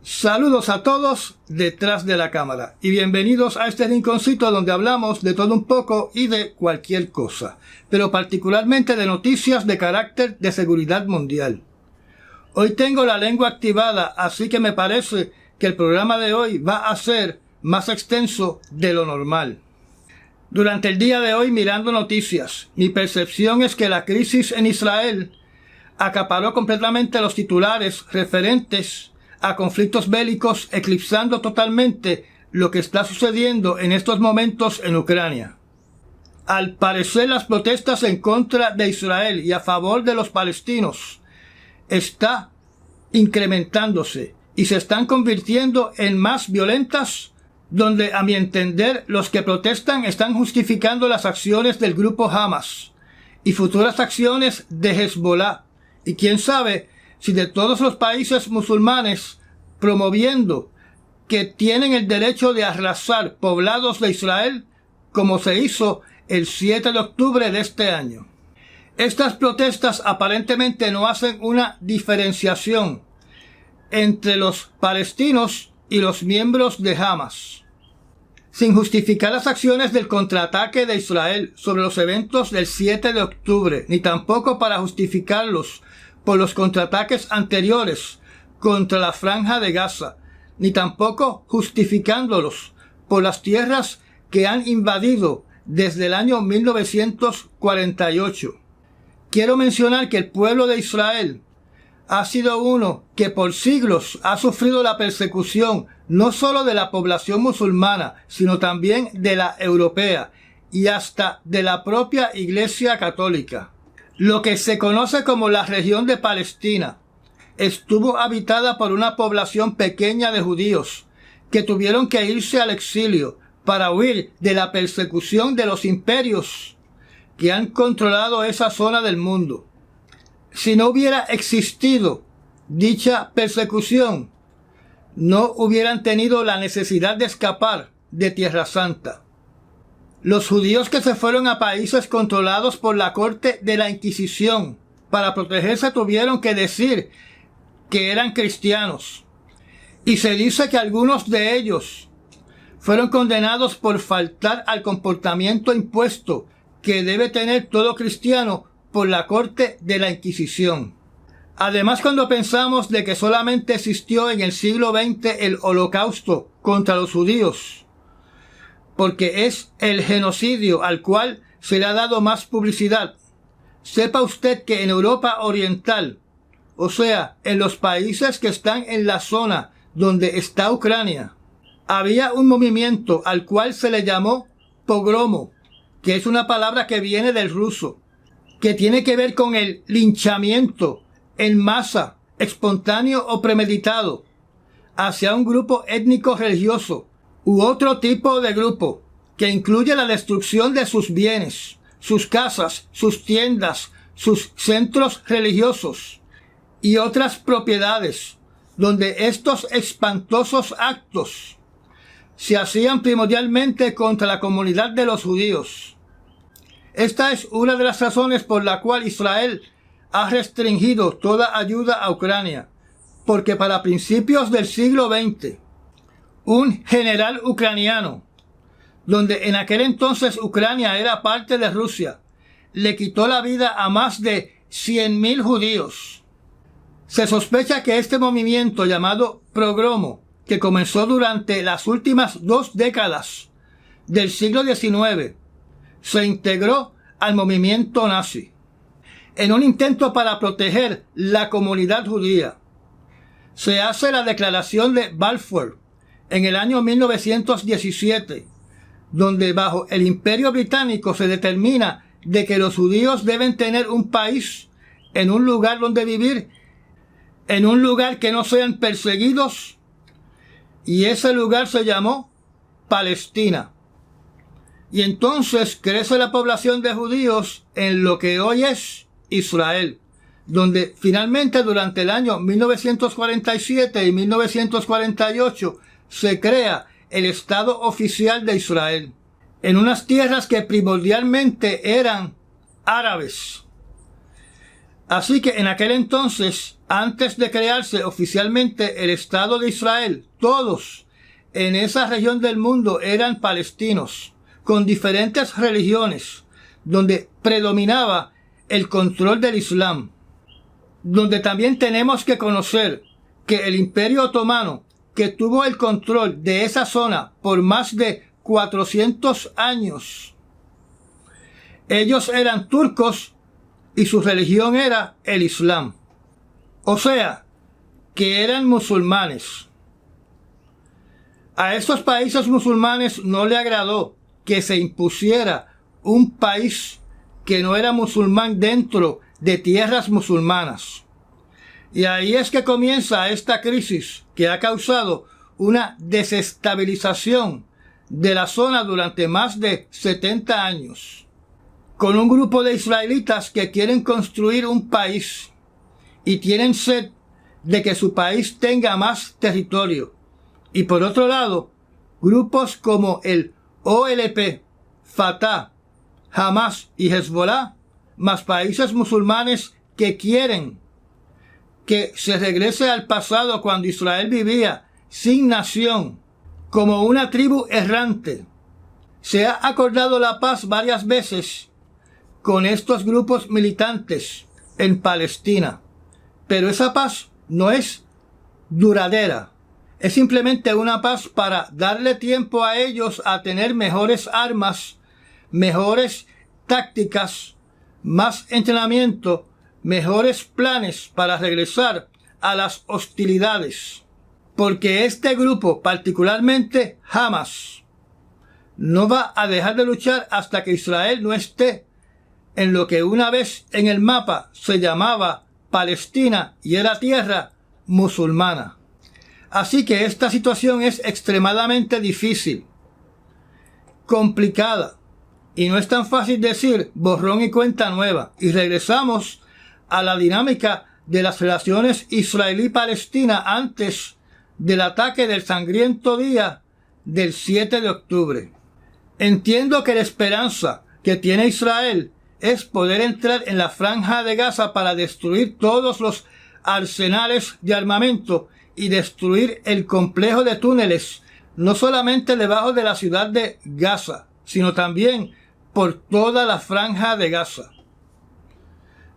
Saludos a todos detrás de la cámara y bienvenidos a este rinconcito donde hablamos de todo un poco y de cualquier cosa, pero particularmente de noticias de carácter de seguridad mundial. Hoy tengo la lengua activada, así que me parece que el programa de hoy va a ser más extenso de lo normal. Durante el día de hoy, mirando noticias, mi percepción es que la crisis en Israel acaparó completamente los titulares referentes a conflictos bélicos, eclipsando totalmente lo que está sucediendo en estos momentos en Ucrania. Al parecer, las protestas en contra de Israel y a favor de los palestinos está incrementándose y se están convirtiendo en más violentas, donde a mi entender los que protestan están justificando las acciones del grupo Hamas y futuras acciones de Hezbollah, y quién sabe si de todos los países musulmanes promoviendo que tienen el derecho de arrasar poblados de Israel, como se hizo el 7 de octubre de este año. Estas protestas aparentemente no hacen una diferenciación entre los palestinos y los miembros de Hamas, sin justificar las acciones del contraataque de Israel sobre los eventos del 7 de octubre, ni tampoco para justificarlos por los contraataques anteriores contra la Franja de Gaza, ni tampoco justificándolos por las tierras que han invadido desde el año 1948. Quiero mencionar que el pueblo de Israel ha sido uno que por siglos ha sufrido la persecución no solo de la población musulmana, sino también de la europea y hasta de la propia Iglesia Católica. Lo que se conoce como la región de Palestina estuvo habitada por una población pequeña de judíos que tuvieron que irse al exilio para huir de la persecución de los imperios que han controlado esa zona del mundo. Si no hubiera existido dicha persecución, no hubieran tenido la necesidad de escapar de Tierra Santa. Los judíos que se fueron a países controlados por la corte de la Inquisición para protegerse tuvieron que decir que eran cristianos. Y se dice que algunos de ellos fueron condenados por faltar al comportamiento impuesto que debe tener todo cristiano por la corte de la Inquisición. Además, cuando pensamos de que solamente existió en el siglo XX el Holocausto contra los judíos, porque es el genocidio al cual se le ha dado más publicidad, sepa usted que en Europa Oriental, o sea, en los países que están en la zona donde está Ucrania, había un movimiento al cual se le llamó pogromo, que es una palabra que viene del ruso, que tiene que ver con el linchamiento en masa, espontáneo o premeditado, hacia un grupo étnico religioso u otro tipo de grupo, que incluye la destrucción de sus bienes, sus casas, sus tiendas, sus centros religiosos y otras propiedades, donde estos espantosos actos se hacían primordialmente contra la comunidad de los judíos. Esta es una de las razones por la cual Israel ha restringido toda ayuda a Ucrania, porque para principios del siglo XX, un general ucraniano, donde en aquel entonces Ucrania era parte de Rusia, le quitó la vida a más de 100,000 judíos. Se sospecha que este movimiento llamado pogromo, que comenzó durante las últimas 2 décadas del siglo XIX, se integró al movimiento nazi, en un intento para proteger la comunidad judía. Se hace la declaración de Balfour en el año 1917, donde bajo el Imperio Británico se determina de que los judíos deben tener un país, en un lugar donde vivir, en un lugar que no sean perseguidos, y ese lugar se llamó Palestina. Y entonces crece la población de judíos en lo que hoy es Israel, donde finalmente durante el año 1947 y 1948 se crea el Estado oficial de Israel, en unas tierras que primordialmente eran árabes. Así que en aquel entonces Antes de crearse oficialmente el Estado de Israel, todos en esa región del mundo eran palestinos, con diferentes religiones, donde predominaba el control del Islam, donde también tenemos que conocer que el Imperio Otomano, que tuvo el control de esa zona por más de 400 años, ellos eran turcos y su religión era el Islam. O sea, que eran musulmanes. A estos países musulmanes no le agradó que se impusiera un país que no era musulmán dentro de tierras musulmanas. Y ahí es que comienza esta crisis que ha causado una desestabilización de la zona durante más de 70 años, con un grupo de israelitas que quieren construir un país y tienen sed de que su país tenga más territorio. Y por otro lado, grupos como el OLP, Fatah, Hamas y Hezbollah, más países musulmanes que quieren que se regrese al pasado cuando Israel vivía sin nación, como una tribu errante. Se ha acordado la paz varias veces con estos grupos militantes en Palestina, pero esa paz no es duradera. Es simplemente una paz para darle tiempo a ellos a tener mejores armas, mejores tácticas, más entrenamiento, mejores planes para regresar a las hostilidades. Porque este grupo, particularmente Hamas, no va a dejar de luchar hasta que Israel no esté en lo que una vez en el mapa se llamaba Palestina y era tierra musulmana. Así que esta situación es extremadamente difícil, complicada, y no es tan fácil decir borrón y cuenta nueva. Y regresamos a la dinámica de las relaciones israelí-palestina antes del ataque del sangriento día del 7 de octubre. Entiendo que la esperanza que tiene Israel es poder entrar en la franja de Gaza para destruir todos los arsenales de armamento y destruir el complejo de túneles, no solamente debajo de la ciudad de Gaza, sino también por toda la franja de Gaza,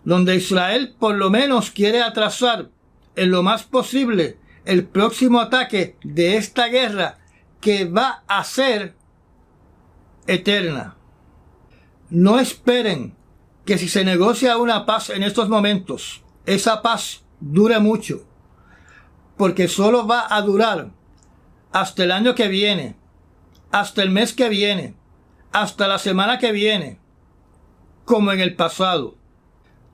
donde Israel por lo menos quiere atrasar en lo más posible el próximo ataque de esta guerra que va a ser eterna. No esperen que si se negocia una paz en estos momentos, esa paz dure mucho, porque solo va a durar hasta el año que viene, hasta el mes que viene, hasta la semana que viene, como en el pasado,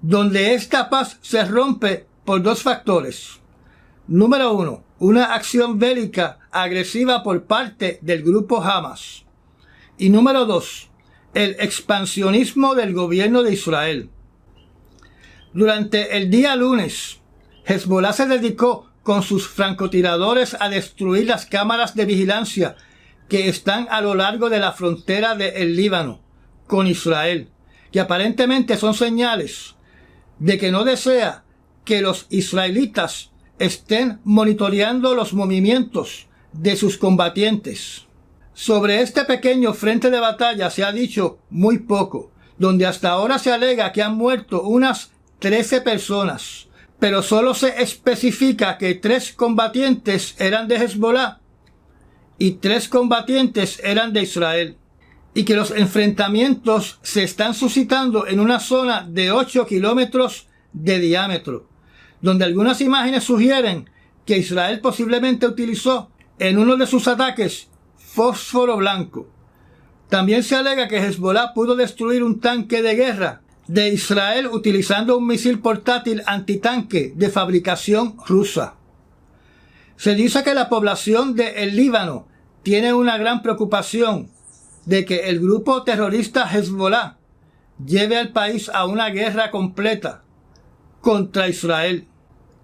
donde esta paz se rompe por dos factores. Número 1, una acción bélica agresiva por parte del grupo Hamas. Y número 2, el expansionismo del gobierno de Israel. Durante el día lunes, Hezbollah se dedicó con sus francotiradores a destruir las cámaras de vigilancia que están a lo largo de la frontera del Líbano con Israel, que aparentemente son señales de que no desea que los israelitas estén monitoreando los movimientos de sus combatientes. Sobre este pequeño frente de batalla se ha dicho muy poco, donde hasta ahora se alega que han muerto unas 13 personas, pero solo se especifica que 3 combatientes eran de Hezbollah y 3 combatientes eran de Israel, y que los enfrentamientos se están suscitando en una zona de 8 kilómetros de diámetro, donde algunas imágenes sugieren que Israel posiblemente utilizó en uno de sus ataques fósforo blanco. También se alega que Hezbollah pudo destruir un tanque de guerra de Israel utilizando un misil portátil antitanque de fabricación rusa. Se dice que la población del Líbano tiene una gran preocupación de que el grupo terrorista Hezbollah lleve al país a una guerra completa contra Israel,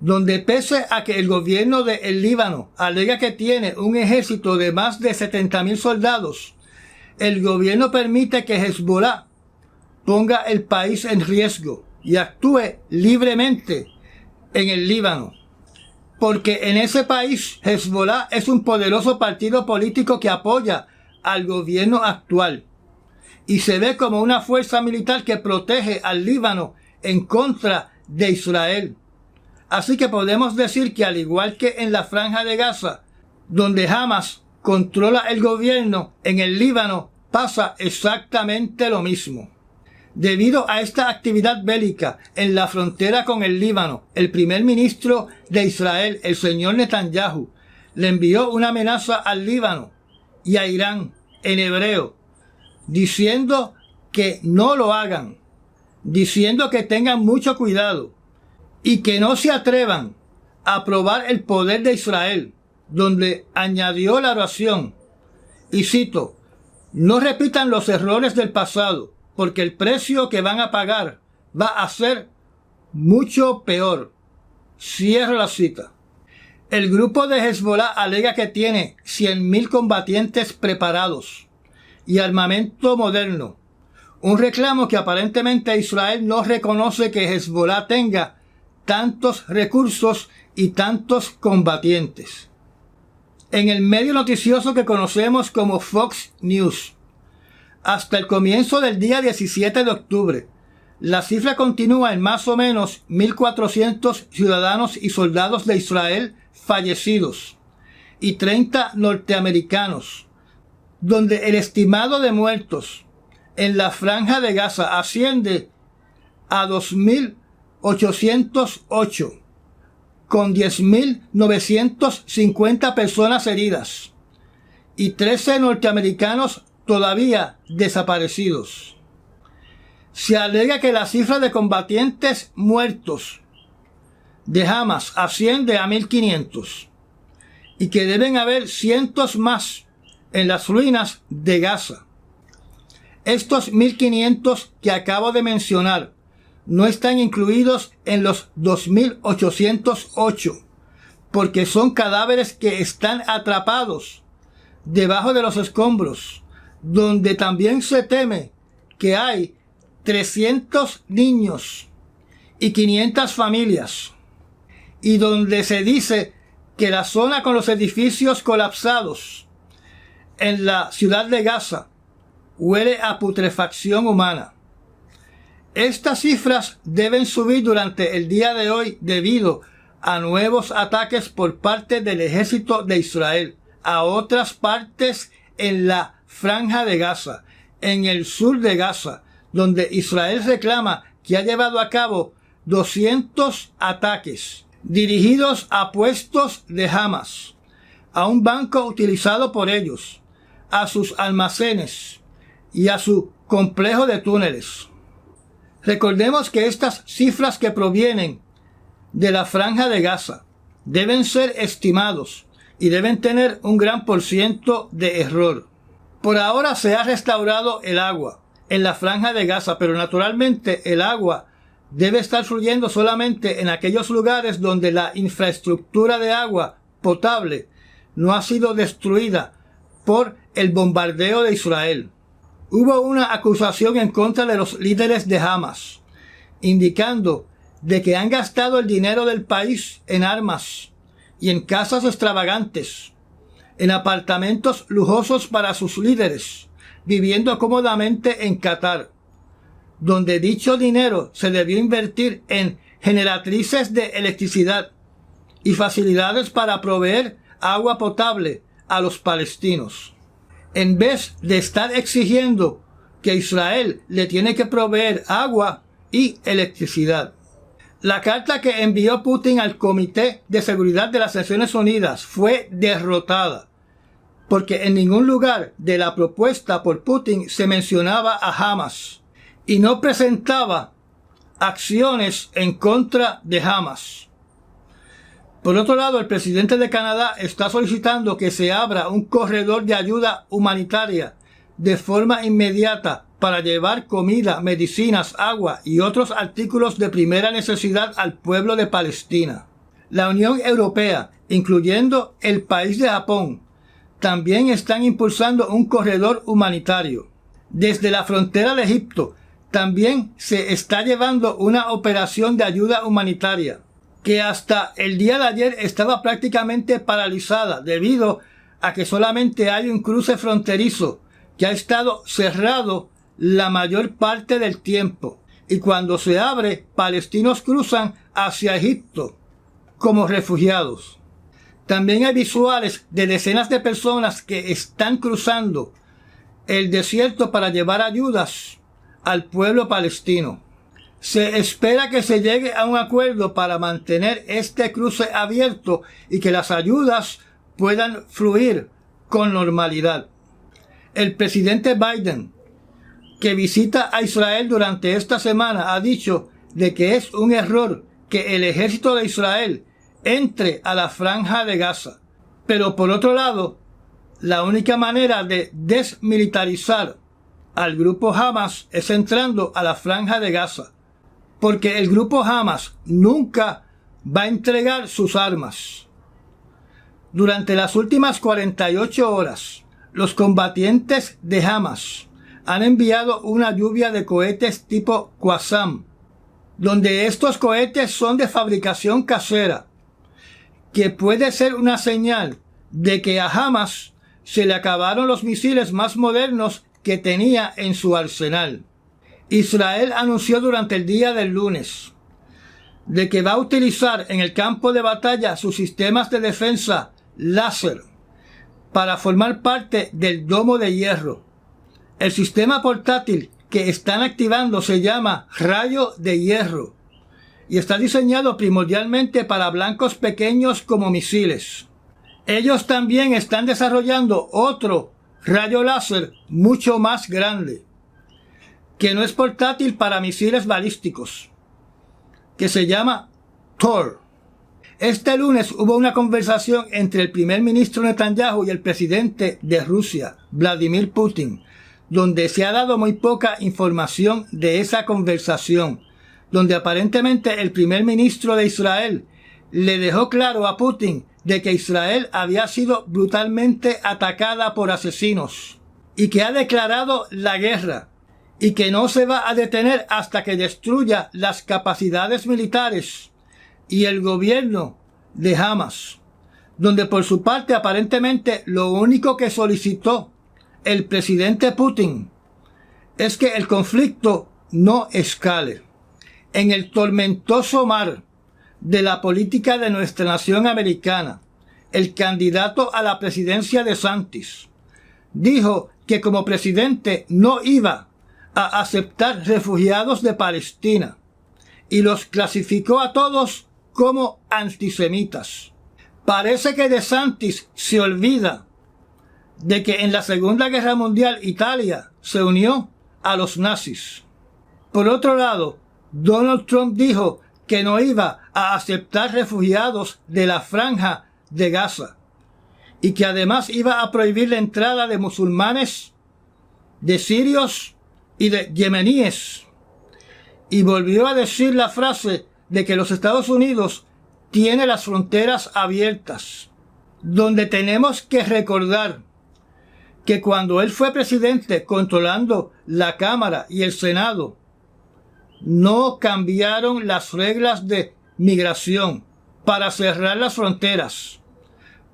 donde pese a que el gobierno del Líbano alega que tiene un ejército de más de 70,000 soldados, el gobierno permite que Hezbollah ponga el país en riesgo y actúe libremente en el Líbano, porque en ese país Hezbollah es un poderoso partido político que apoya al gobierno actual y se ve como una fuerza militar que protege al Líbano en contra de Israel. Así que podemos decir que al igual que en la Franja de Gaza, donde Hamas controla el gobierno, en el Líbano pasa exactamente lo mismo. Debido a esta actividad bélica en la frontera con el Líbano, el primer ministro de Israel, el señor Netanyahu, le envió una amenaza al Líbano y a Irán en hebreo, diciendo que no lo hagan, diciendo que tengan mucho cuidado y que no se atrevan a probar el poder de Israel, donde añadió la oración, y cito, no repitan los errores del pasado, porque el precio que van a pagar va a ser mucho peor. Cierro la cita. El grupo de Hezbollah alega que tiene 100.000 combatientes preparados y armamento moderno, un reclamo que aparentemente Israel no reconoce que Hezbollah tenga tantos recursos y tantos combatientes. En el medio noticioso que conocemos como Fox News, hasta el comienzo del día 17 de octubre, la cifra continúa en más o menos 1.400 ciudadanos y soldados de Israel fallecidos y 30 norteamericanos, donde el estimado de muertos en la Franja de Gaza asciende a 2.808, con 10.950 personas heridas y 13 norteamericanos todavía desaparecidos. Se alega que la cifra de combatientes muertos de Hamas asciende a 1.500 y que deben haber cientos más en las ruinas de Gaza. Estos 1.500 que acabo de mencionar no están incluidos en los 2.808, porque son cadáveres que están atrapados debajo de los escombros, donde también se teme que hay 300 niños y 500 familias, y donde se dice que la zona con los edificios colapsados en la ciudad de Gaza huele a putrefacción humana. Estas cifras deben subir durante el día de hoy debido a nuevos ataques por parte del ejército de Israel a otras partes en la Franja de Gaza, en el sur de Gaza, donde Israel reclama que ha llevado a cabo 200 ataques dirigidos a puestos de Hamas, a un banco utilizado por ellos, a sus almacenes y a su complejo de túneles. Recordemos que estas cifras que provienen de la Franja de Gaza deben ser estimados y deben tener un gran % de error. Por ahora se ha restaurado el agua en la Franja de Gaza, pero naturalmente el agua debe estar fluyendo solamente en aquellos lugares donde la infraestructura de agua potable no ha sido destruida por el bombardeo de Israel. Hubo una acusación en contra de los líderes de Hamas, indicando de que han gastado el dinero del país en armas y en casas extravagantes, en apartamentos lujosos para sus líderes, viviendo cómodamente en Qatar, donde dicho dinero se debió invertir en generatrices de electricidad y facilidades para proveer agua potable a los palestinos, en vez de estar exigiendo que Israel le tiene que proveer agua y electricidad. La carta que envió Putin al Comité de Seguridad de las Naciones Unidas fue derrotada, porque en ningún lugar de la propuesta por Putin se mencionaba a Hamas y no presentaba acciones en contra de Hamas. Por otro lado, el presidente de Canadá está solicitando que se abra un corredor de ayuda humanitaria de forma inmediata para llevar comida, medicinas, agua y otros artículos de primera necesidad al pueblo de Palestina. La Unión Europea, incluyendo el país de Japón, también están impulsando un corredor humanitario. Desde la frontera de Egipto también se está llevando una operación de ayuda humanitaria. que hasta el día de ayer estaba prácticamente paralizada debido a que solamente hay un cruce fronterizo que ha estado cerrado la mayor parte del tiempo. Y cuando se abre, palestinos cruzan hacia Egipto como refugiados. También hay visuales de decenas de personas que están cruzando el desierto para llevar ayudas al pueblo palestino. Se espera que se llegue a un acuerdo para mantener este cruce abierto y que las ayudas puedan fluir con normalidad. El presidente Biden, que visita a Israel durante esta semana, ha dicho de que es un error que el ejército de Israel entre a la franja de Gaza. Pero por otro lado, la única manera de desmilitarizar al grupo Hamas es entrando a la franja de Gaza, porque el grupo Hamas nunca va a entregar sus armas. Durante las últimas 48 horas, los combatientes de Hamas han enviado una lluvia de cohetes tipo Qassam, donde estos cohetes son de fabricación casera, que puede ser una señal de que a Hamas se le acabaron los misiles más modernos que tenía en su arsenal. Israel anunció durante el día del lunes de que va a utilizar en el campo de batalla sus sistemas de defensa láser para formar parte del domo de hierro. El sistema portátil que están activando se llama rayo de hierro y está diseñado primordialmente para blancos pequeños como misiles. Ellos también están desarrollando otro rayo láser mucho más grande, que no es portátil para misiles balísticos, que se llama Thor. Este lunes hubo una conversación entre el primer ministro Netanyahu y el presidente de Rusia, Vladimir Putin, donde se ha dado muy poca información de esa conversación, donde aparentemente el primer ministro de Israel le dejó claro a Putin de que Israel había sido brutalmente atacada por asesinos y que ha declarado la guerra y que no se va a detener hasta que destruya las capacidades militares y el gobierno de Hamas, donde por su parte aparentemente lo único que solicitó el presidente Putin es que el conflicto no escale. En el tormentoso mar de la política de nuestra nación americana, el candidato a la presidencia DeSantis dijo que como presidente no iba a aceptar refugiados de Palestina y los clasificó a todos como antisemitas. Parece que DeSantis se olvida de que en la Segunda Guerra Mundial Italia se unió a los nazis. Por otro lado, Donald Trump dijo que no iba a aceptar refugiados de la franja de Gaza y que además iba a prohibir la entrada de musulmanes, de sirios y de yemeníes. Y volvió a decir la frase de que los Estados Unidos tiene las fronteras abiertas, donde tenemos que recordar que cuando él fue presidente controlando la Cámara y el Senado, no cambiaron las reglas de migración para cerrar las fronteras,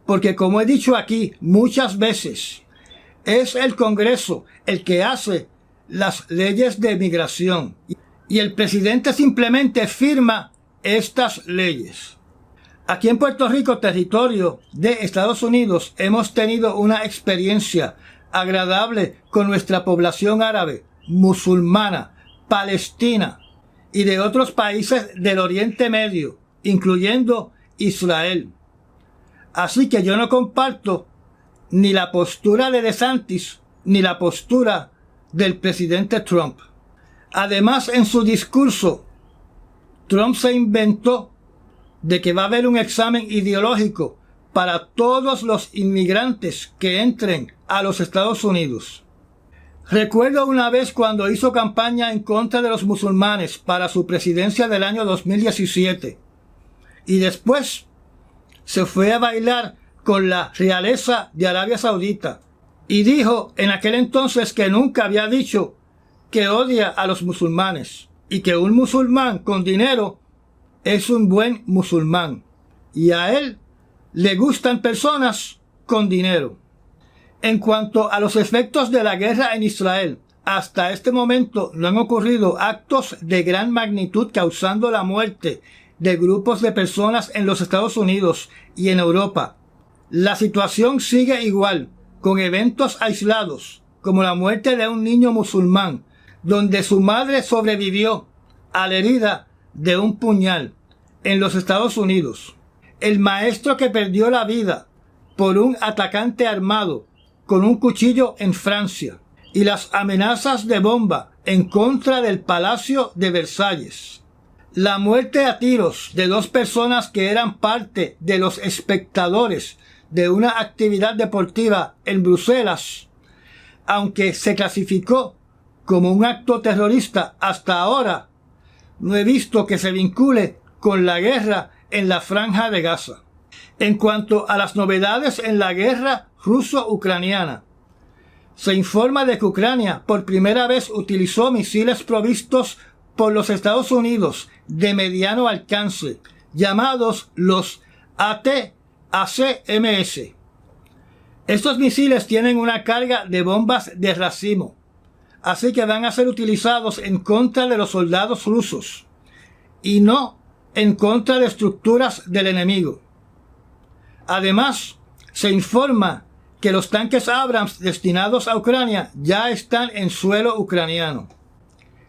porque como he dicho aquí muchas veces, es el Congreso el que hace las leyes de migración y el presidente simplemente firma estas leyes. Aquí en Puerto Rico, territorio de Estados Unidos, hemos tenido una experiencia agradable con nuestra población árabe, musulmana, palestina y de otros países del Oriente Medio, incluyendo Israel. Así que yo no comparto ni la postura de DeSantis ni la postura del presidente Trump. Además, en su discurso, Trump se inventó de que va a haber un examen ideológico para todos los inmigrantes que entren a los Estados Unidos. Recuerdo una vez cuando hizo campaña en contra de los musulmanes para su presidencia del año 2017 y después se fue a bailar con la realeza de Arabia Saudita y dijo en aquel entonces que nunca había dicho que odia a los musulmanes y que un musulmán con dinero es un buen musulmán y a él le gustan personas con dinero. En cuanto a los efectos de la guerra en Israel, hasta este momento no han ocurrido actos de gran magnitud causando la muerte de grupos de personas en los Estados Unidos y en Europa. La situación sigue igual, con eventos aislados, como la muerte de un niño musulmán, donde su madre sobrevivió a la herida de un puñal en los Estados Unidos. El maestro que perdió la vida por un atacante armado con un cuchillo en Francia, y las amenazas de bomba en contra del Palacio de Versalles. La muerte a tiros de 2 personas que eran parte de los espectadores de una actividad deportiva en Bruselas, aunque se clasificó como un acto terrorista hasta ahora, no he visto que se vincule con la guerra en la Franja de Gaza. En cuanto a las novedades en la guerra ruso-ucraniana, se informa de que Ucrania por primera vez utilizó misiles provistos por los Estados Unidos de mediano alcance, llamados los ATACMS. Estos misiles tienen una carga de bombas de racimo, así que van a ser utilizados en contra de los soldados rusos y no en contra de estructuras del enemigo. Además, se informa que los tanques Abrams destinados a Ucrania ya están en suelo ucraniano.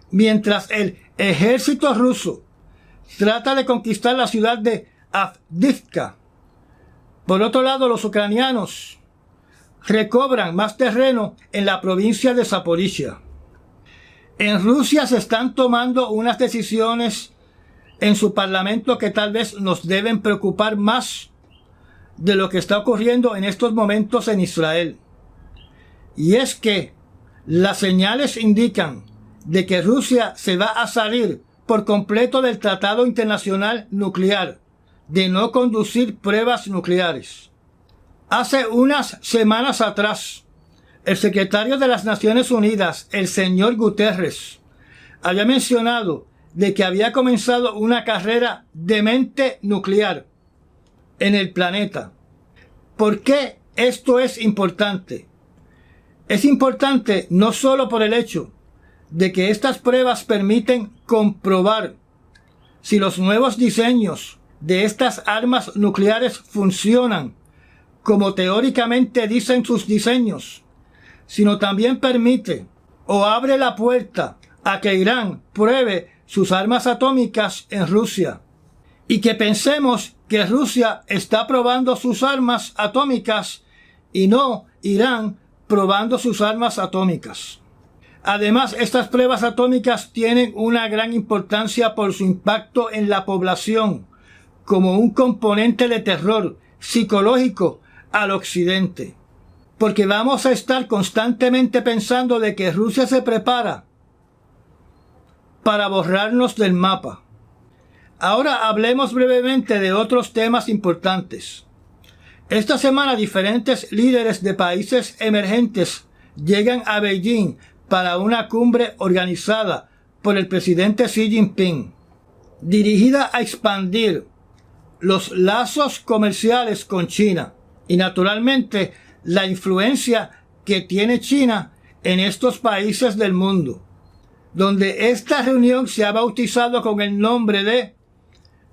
Mientras el ejército ruso trata de conquistar la ciudad de Avdiivka, por otro lado los ucranianos recobran más terreno en la provincia de Zaporizhia. En Rusia se están tomando unas decisiones en su parlamento que tal vez nos deben preocupar más de lo que está ocurriendo en estos momentos en Israel. Y es que las señales indican de que Rusia se va a salir por completo del Tratado Internacional Nuclear de no conducir pruebas nucleares. Hace unas semanas atrás, el secretario de las Naciones Unidas, el señor Guterres, había mencionado de que había comenzado una carrera demente nuclear en el planeta. ¿Por qué esto es importante? Es importante no solo por el hecho de que estas pruebas permiten comprobar si los nuevos diseños de estas armas nucleares funcionan como teóricamente dicen sus diseños, sino también permite o abre la puerta a que Irán pruebe sus armas atómicas en Rusia y que pensemos que Rusia está probando sus armas atómicas y no Irán probando sus armas atómicas. Además, estas pruebas atómicas tienen una gran importancia por su impacto en la población, como un componente de terror psicológico al occidente. Porque vamos a estar constantemente pensando de que Rusia se prepara para borrarnos del mapa. Ahora hablemos brevemente de otros temas importantes. Esta semana diferentes líderes de países emergentes llegan a Beijing para una cumbre organizada por el presidente Xi Jinping, dirigida a expandir los lazos comerciales con China y naturalmente la influencia que tiene China en estos países del mundo, donde esta reunión se ha bautizado con el nombre de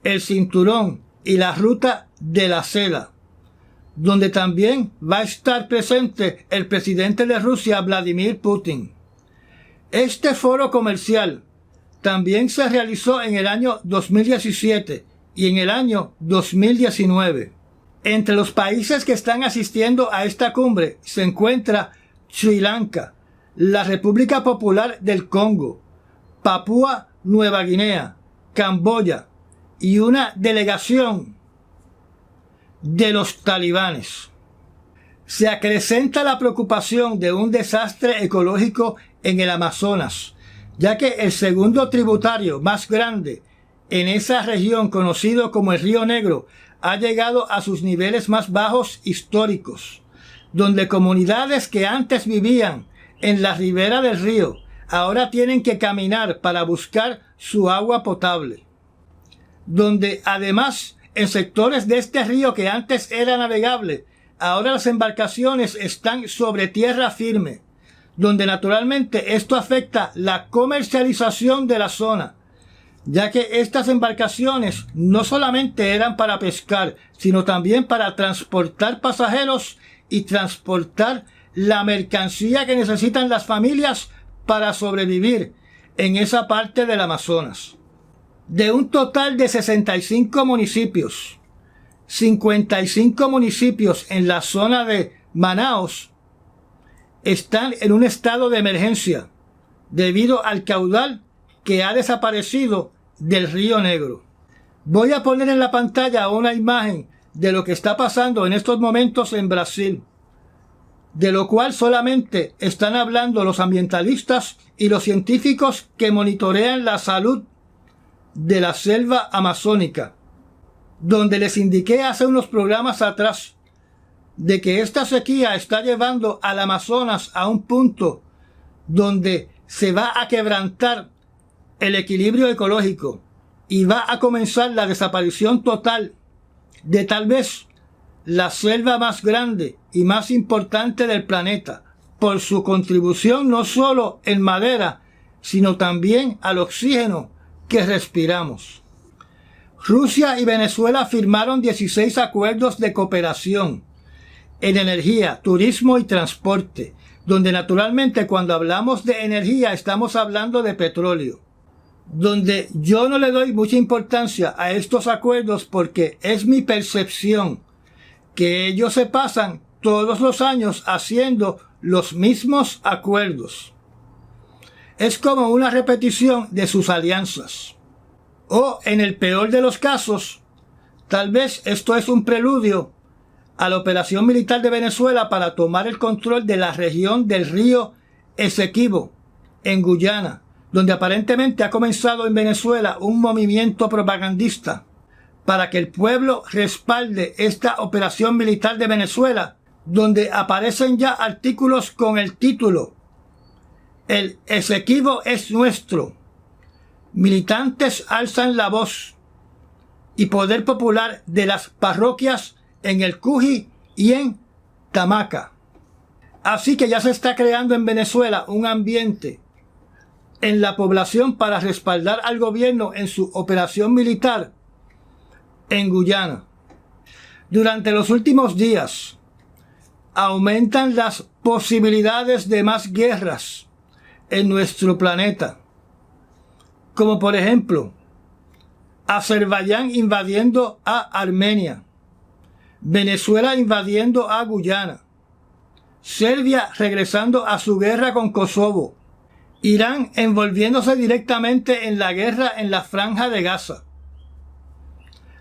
el Cinturón y la Ruta de la Seda, donde también va a estar presente el presidente de Rusia, Vladimir Putin. Este foro comercial también se realizó en el año 2017 y en el año 2019. Entre los países que están asistiendo a esta cumbre se encuentra Sri Lanka, la República Popular del Congo, Papúa Nueva Guinea, Camboya y una delegación de los talibanes. Se acrecenta la preocupación de un desastre ecológico en el Amazonas, ya que el segundo tributario más grande en esa región, conocido como el Río Negro, ha llegado a sus niveles más bajos históricos, donde comunidades que antes vivían en la ribera del río ahora tienen que caminar para buscar su agua potable. donde además en sectores de este río que antes era navegable, ahora las embarcaciones están sobre tierra firme, donde naturalmente esto afecta la comercialización de la zona, ya que estas embarcaciones no solamente eran para pescar, sino también para transportar pasajeros y transportar la mercancía que necesitan las familias para sobrevivir en esa parte del Amazonas. De un total de 65 municipios, 55 municipios en la zona de Manaos están en un estado de emergencia debido al caudal que ha desaparecido del Río Negro. Voy a poner en la pantalla una imagen de lo que está pasando en estos momentos en Brasil, de lo cual solamente están hablando los ambientalistas y los científicos que monitorean la salud de la selva amazónica, donde les indiqué hace unos programas atrás de que esta sequía está llevando al Amazonas a un punto donde se va a quebrantar el equilibrio ecológico y va a comenzar la desaparición total de tal vez la selva más grande y más importante del planeta, por su contribución no solo en madera, sino también al oxígeno que respiramos. Rusia y Venezuela firmaron 16 acuerdos de cooperación en energía, turismo y transporte, donde naturalmente cuando hablamos de energía estamos hablando de petróleo, donde yo no le doy mucha importancia a estos acuerdos porque es mi percepción que ellos se pasan todos los años haciendo los mismos acuerdos. Es como una repetición de sus alianzas. O, en el peor de los casos, tal vez esto es un preludio a la operación militar de Venezuela para tomar el control de la región del río Esequibo, en Guyana, donde aparentemente ha comenzado en Venezuela un movimiento propagandista para que el pueblo respalde esta operación militar de Venezuela, donde aparecen ya artículos con el título "El Esequibo es nuestro. Militantes alzan la voz", y poder popular de las parroquias en el Cuji y en Tamaca. Así que ya se está creando en Venezuela un ambiente en la población para respaldar al gobierno en su operación militar en Guyana. Durante los últimos días aumentan las posibilidades de más guerras en nuestro planeta, como por ejemplo Azerbaiyán invadiendo a Armenia, Venezuela invadiendo a Guyana, Serbia regresando a su guerra con Kosovo, Irán envolviéndose directamente en la guerra en la Franja de Gaza,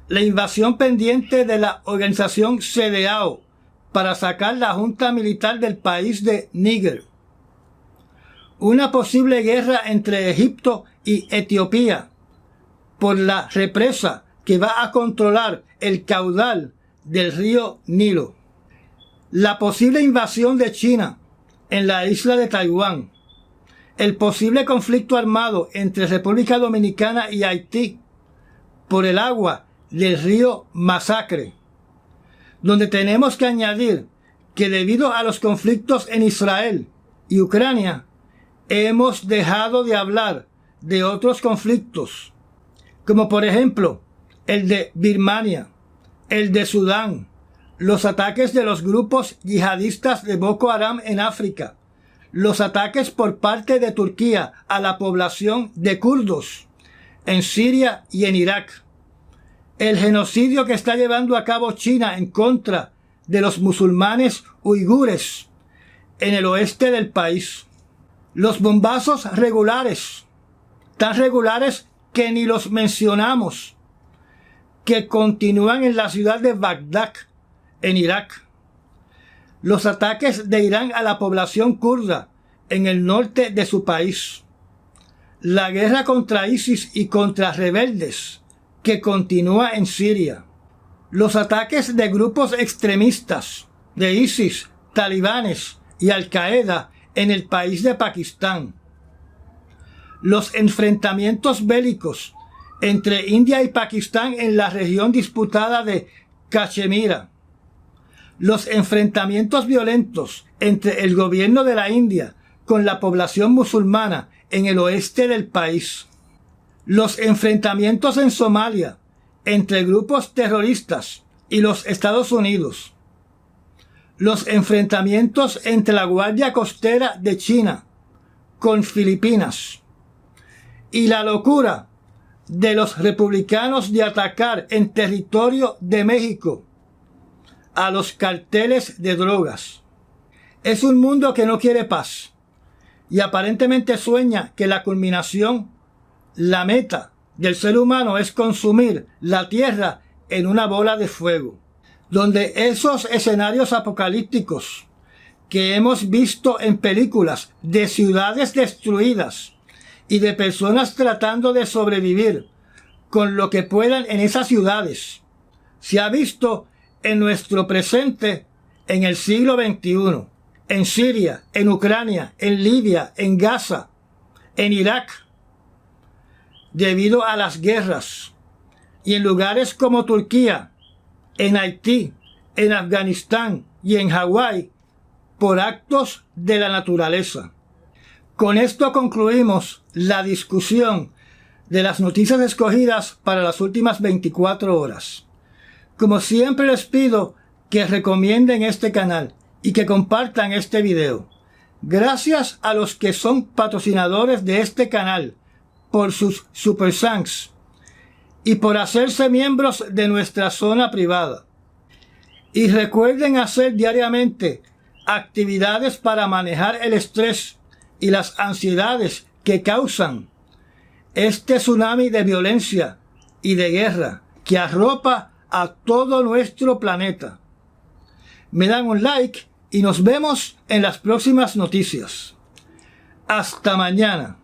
la invasión pendiente de la organización CEDEAO para sacar la junta militar del país de Níger, una posible guerra entre Egipto y Etiopía por la represa que va a controlar el caudal del río Nilo, la posible invasión de China en la isla de Taiwán, el posible conflicto armado entre República Dominicana y Haití por el agua del río Masacre, donde tenemos que añadir que debido a los conflictos en Israel y Ucrania, hemos dejado de hablar de otros conflictos, como por ejemplo el de Birmania, el de Sudán, los ataques de los grupos yihadistas de Boko Haram en África, los ataques por parte de Turquía a la población de kurdos en Siria y en Irak, el genocidio que está llevando a cabo China en contra de los musulmanes uigures en el oeste del país, los bombazos regulares, tan regulares que ni los mencionamos, que continúan en la ciudad de Bagdad, en Irak, los ataques de Irán a la población kurda en el norte de su país, la guerra contra ISIS y contra rebeldes que continúa en Siria, los ataques de grupos extremistas de ISIS, talibanes y Al-Qaeda en el país de Pakistán, los enfrentamientos bélicos entre India y Pakistán en la región disputada de Cachemira, los enfrentamientos violentos entre el gobierno de la India con la población musulmana en el oeste del país, los enfrentamientos en Somalia entre grupos terroristas y los Estados Unidos, los enfrentamientos entre la Guardia Costera de China con Filipinas y la locura de los republicanos de atacar en territorio de México a los carteles de drogas. Es un mundo que no quiere paz y aparentemente sueña que la culminación, la meta del ser humano es consumir la tierra en una bola de fuego, donde esos escenarios apocalípticos que hemos visto en películas de ciudades destruidas y de personas tratando de sobrevivir con lo que puedan en esas ciudades, se ha visto en nuestro presente en el siglo XXI, en Siria, en Ucrania, en Libia, en Gaza, en Irak, debido a las guerras, y en lugares como Turquía, en Haití, en Afganistán y en Hawái, por actos de la naturaleza. Con esto concluimos la discusión de las noticias escogidas para las últimas 24 horas. Como siempre les pido que recomienden este canal y que compartan este video. Gracias a los que son patrocinadores de este canal por sus super thanks y por hacerse miembros de nuestra zona privada. Y recuerden hacer diariamente actividades para manejar el estrés y las ansiedades que causan este tsunami de violencia y de guerra que arropa a todo nuestro planeta. Me dan un like y nos vemos en las próximas noticias. Hasta mañana.